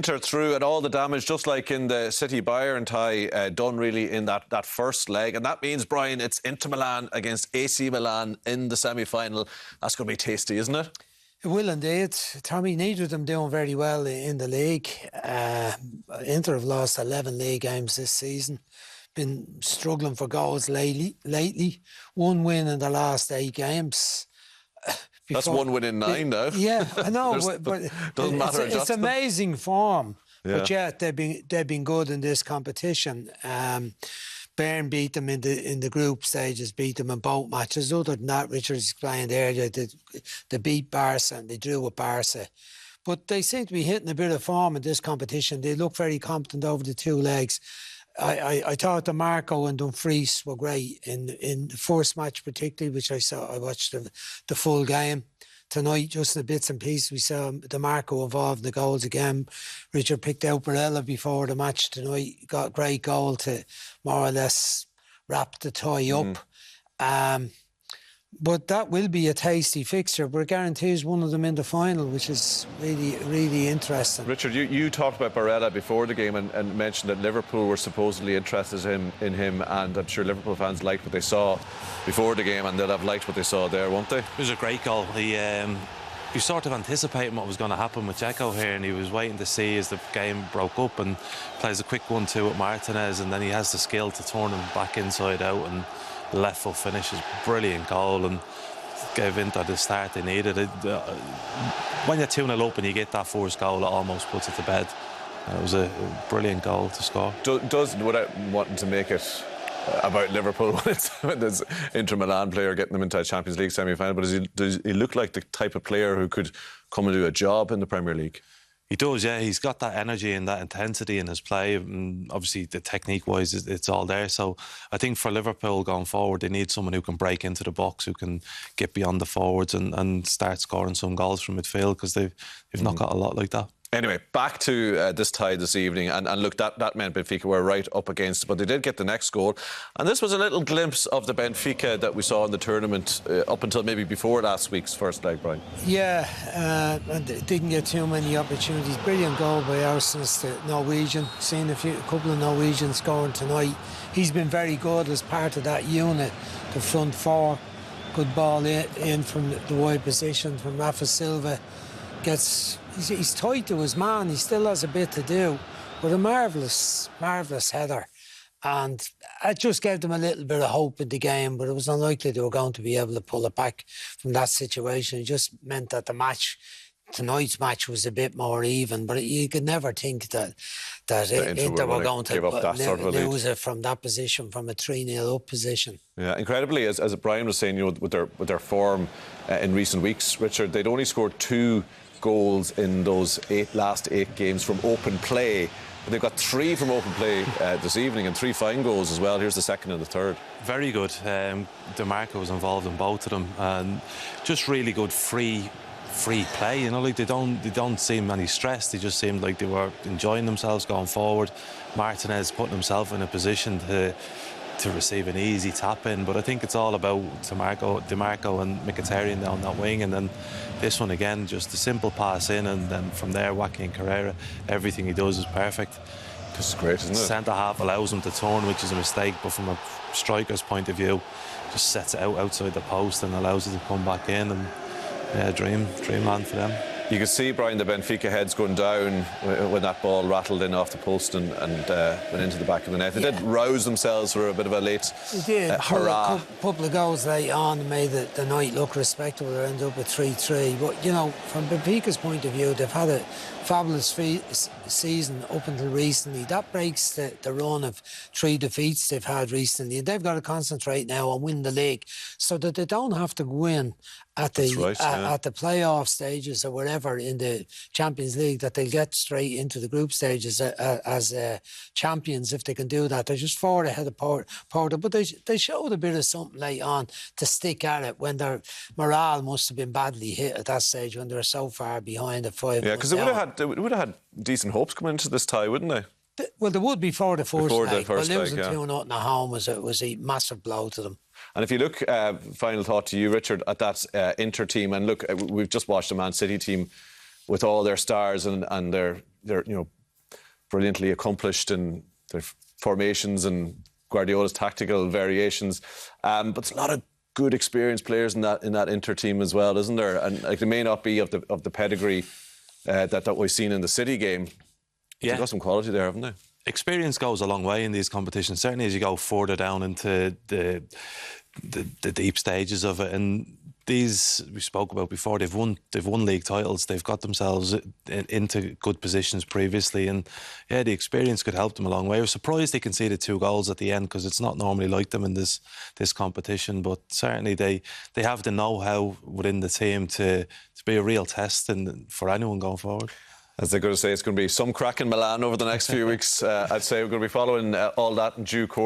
Inter through and all the damage, just like in the City-Bayern tie, done really in that first leg. And that means, Brian, it's Inter Milan against AC Milan in the semi-final. That's going to be tasty, isn't it? It will indeed. Tommy, neither of them doing very well in the league. Inter have lost 11 league games this season. Been struggling for goals lately. One win in the last 8 games. That's one win in 9 now. Yeah, I know, but doesn't matter. It's amazing form. Yeah. But yet they've been good in this competition. Bayern beat them in the group stages, beat them in both matches. Other than that, Richard explained earlier, they beat Barca and they drew with Barca. But they seem to be hitting a bit of form in this competition. They look very competent over the 2 legs. I thought the Marco and Dumfries were great in the first match particularly, which I watched the full game. Tonight, just in the bits and pieces, we saw the Marco involved in the goals again. Richard picked out Barella before the match tonight. Got a great goal to more or less wrap the tie up. But that will be a tasty fixture. But it guarantees one of them in the final, which is really, really interesting. Richard, you talked about Barella before the game and mentioned that Liverpool were supposedly interested in him, and I'm sure Liverpool fans liked what they saw before the game, and they'll have liked what they saw there, won't they? It was a great goal. He sort of anticipating what was going to happen with Dzeko here, and he was waiting to see as the game broke up, and plays a quick 1-2 with Martinez, and then he has the skill to turn him back inside out, and the left foot finish is brilliant goal and gave Inter the start they needed. When you're 2-0 up and you get that first goal, it almost puts it to bed. It was a brilliant goal to score. Without wanting to make it about Liverpool when there's Inter Milan player getting them into a Champions League semi-final, but does he look like the type of player who could come and do a job in the Premier League? He does, yeah. He's got that energy and that intensity in his play. And obviously, the technique-wise, it's all there. So I think for Liverpool going forward, they need someone who can break into the box, who can get beyond the forwards and start scoring some goals from midfield, because they've not got a lot like that. Anyway, back to this tie this evening, and look, that meant Benfica were right up against it, but they did get the next goal, and this was a little glimpse of the Benfica that we saw in the tournament up until maybe before last week's first leg, Brian. Yeah, and they didn't get too many opportunities. Brilliant goal by Arsens, the Norwegian. Seen a couple of Norwegians scoring tonight. He's been very good as part of that unit, the front 4. Good ball in from the wide position from Rafa Silva. He's tight to his man. He still has a bit to do, but a marvellous header, and it just gave them a little bit of hope in the game. But it was unlikely they were going to be able to pull it back from that situation. It just meant that tonight's match was a bit more even. But you could never think that Inter were going to lose it from that position, from a 3-0 up position. Yeah, incredibly, as Brian was saying, with their form in recent weeks, Richard, they'd only scored 2 goals in those last 8 games from open play. But they've got 3 from open play this evening, and 3 fine goals as well. Here's the second and the third. Very good. DeMarco was involved in both of them, and just really good free play. You know, like they don't seem any stressed. They just seemed like they were enjoying themselves going forward. Martinez putting himself in a position to receive an easy tap in, but I think it's all about DeMarco and Mkhitaryan down that wing, and then this one again, just a simple pass in, and then from there, Joaquin Carrera, everything he does is perfect. This is great, isn't it? Centre half allows him to turn, which is a mistake, but from a striker's point of view, just sets it out outside the post and allows it to come back in, and yeah, dreamland for them. You could see, Brian, the Benfica heads going down when that ball rattled in off the post and went into the back of the net. They did rouse themselves for a bit of a late hurrah. A couple of goals late on and made the night look respectable. They ended up with 3-3. But, you know, from Benfica's point of view, they've had a fabulous season up until recently. That breaks the run of 3 defeats they've had recently. And they've got to concentrate now on winning the league so that they don't have to win at the playoff stages or whatever in the Champions League, that they'll get straight into the group stages as champions if they can do that. They're just 4 ahead of Porto, but they showed a bit of something late on to stick at it when their morale must have been badly hit at that stage when they were so far behind at 5. Yeah, because they would have had decent hopes coming into this tie, wouldn't they? Well, they would before the first leg. But losing 2-0 at home was a massive blow to them. And if you look, final thought to you, Richard, at that Inter team, and look, we've just watched the Man City team with all their stars and their brilliantly accomplished in their formations and Guardiola's tactical variations. But there's a lot of good experienced players in that Inter team as well, isn't there? And like, they may not be of the pedigree that we've seen in the City game. Yeah. They've got some quality there, haven't they? Experience goes a long way in these competitions, certainly as you go further down into the deep stages of it. And these we spoke about before, they've won league titles, they've got themselves into good positions previously, and yeah, the experience could help them a long way. I was surprised they conceded 2 goals at the end, because it's not normally like them in this competition, but certainly they have the know-how within the team to be a real test for anyone going forward. As they're going to say, it's going to be some crack in Milan over the next few weeks. I'd say we're going to be following all that in due course.